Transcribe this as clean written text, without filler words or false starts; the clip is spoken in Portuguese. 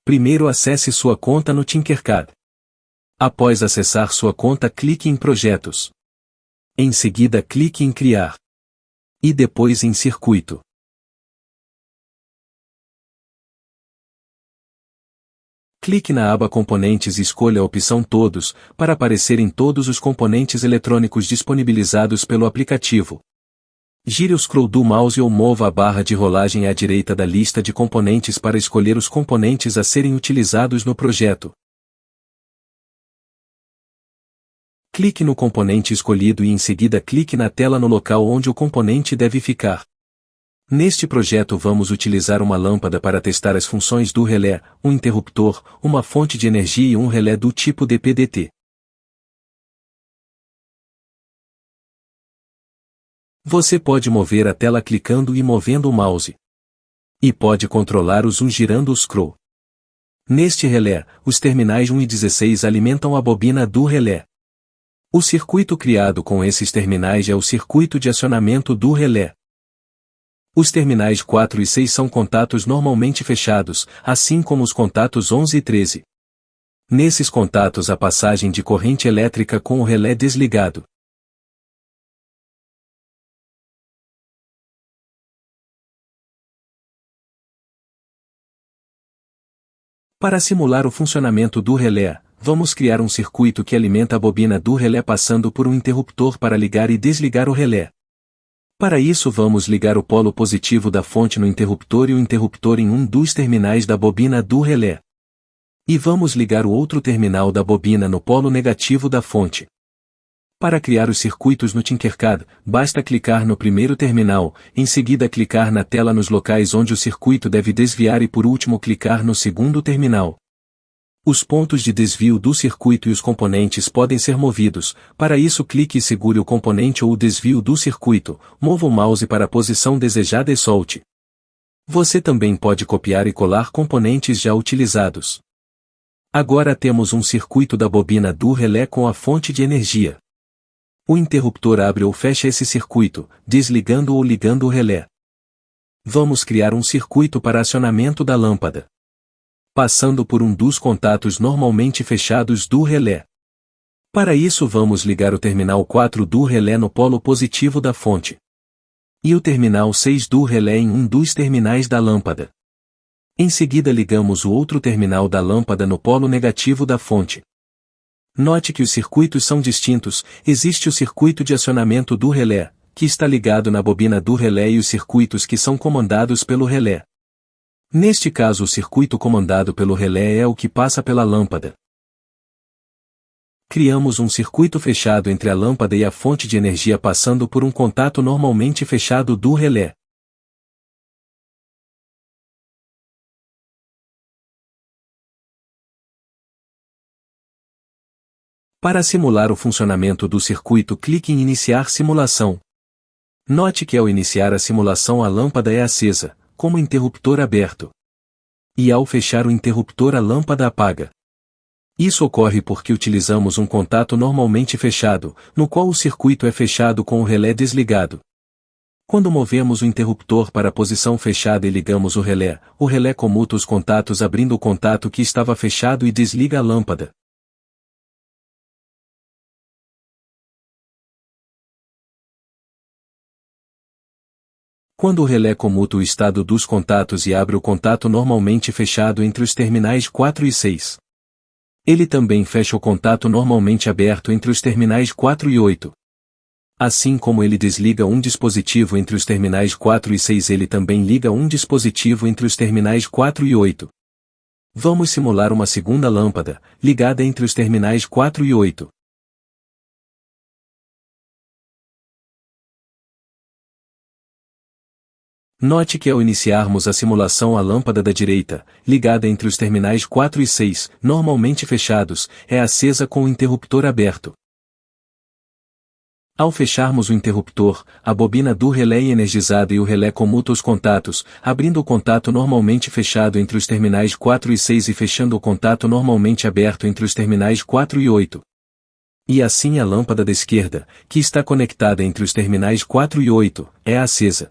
Primeiro acesse sua conta no Tinkercad. Após acessar sua conta, clique em Projetos. Em seguida, clique em Criar. E depois em Circuito. Clique na aba Componentes e escolha a opção Todos, para aparecerem todos os componentes eletrônicos disponibilizados pelo aplicativo. Gire o scroll do mouse ou mova a barra de rolagem à direita da lista de componentes para escolher os componentes a serem utilizados no projeto. Clique no componente escolhido e em seguida clique na tela no local onde o componente deve ficar. Neste projeto vamos utilizar uma lâmpada para testar as funções do relé, um interruptor, uma fonte de energia e um relé do tipo DP-DT. Você pode mover a tela clicando e movendo o mouse. E pode controlar o zoom girando o scroll. Neste relé, os terminais 1 e 16 alimentam a bobina do relé. O circuito criado com esses terminais é o circuito de acionamento do relé. Os terminais 4 e 6 são contatos normalmente fechados, assim como os contatos 11 e 13. Nesses contatos há passagem de corrente elétrica com o relé desligado. Para simular o funcionamento do relé, vamos criar um circuito que alimenta a bobina do relé passando por um interruptor para ligar e desligar o relé. Para isso vamos ligar o polo positivo da fonte no interruptor e o interruptor em um dos terminais da bobina do relé. E vamos ligar o outro terminal da bobina no polo negativo da fonte. Para criar os circuitos no Tinkercad, basta clicar no primeiro terminal, em seguida clicar na tela nos locais onde o circuito deve desviar e por último clicar no segundo terminal. Os pontos de desvio do circuito e os componentes podem ser movidos. Para isso clique e segure o componente ou o desvio do circuito, mova o mouse para a posição desejada e solte. Você também pode copiar e colar componentes já utilizados. Agora temos um circuito da bobina do relé com a fonte de energia. O interruptor abre ou fecha esse circuito, desligando ou ligando o relé. Vamos criar um circuito para acionamento da lâmpada. Passando por um dos contatos normalmente fechados do relé. Para isso vamos ligar o terminal 4 do relé no polo positivo da fonte. E o terminal 6 do relé em um dos terminais da lâmpada. Em seguida ligamos o outro terminal da lâmpada no polo negativo da fonte. Note que os circuitos são distintos, existe o circuito de acionamento do relé, que está ligado na bobina do relé e os circuitos que são comandados pelo relé. Neste caso o circuito comandado pelo relé é o que passa pela lâmpada. Criamos um circuito fechado entre a lâmpada e a fonte de energia passando por um contato normalmente fechado do relé. Para simular o funcionamento do circuito, clique em Iniciar simulação. Note que ao iniciar a simulação a lâmpada é acesa, com o interruptor aberto. E ao fechar o interruptor a lâmpada apaga. Isso ocorre porque utilizamos um contato normalmente fechado, no qual o circuito é fechado com o relé desligado. Quando movemos o interruptor para a posição fechada e ligamos o relé comuta os contatos abrindo o contato que estava fechado e desliga a lâmpada. Quando o relé comuta o estado dos contatos e abre o contato normalmente fechado entre os terminais 4 e 6. Ele também fecha o contato normalmente aberto entre os terminais 4 e 8. Assim como ele desliga um dispositivo entre os terminais 4 e 6, ele também liga um dispositivo entre os terminais 4 e 8. Vamos simular uma segunda lâmpada, ligada entre os terminais 4 e 8. Note que ao iniciarmos a simulação a lâmpada da direita, ligada entre os terminais 4 e 6, normalmente fechados, é acesa com o interruptor aberto. Ao fecharmos o interruptor, a bobina do relé é energizada e o relé comuta os contatos, abrindo o contato normalmente fechado entre os terminais 4 e 6 e fechando o contato normalmente aberto entre os terminais 4 e 8. E assim a lâmpada da esquerda, que está conectada entre os terminais 4 e 8, é acesa.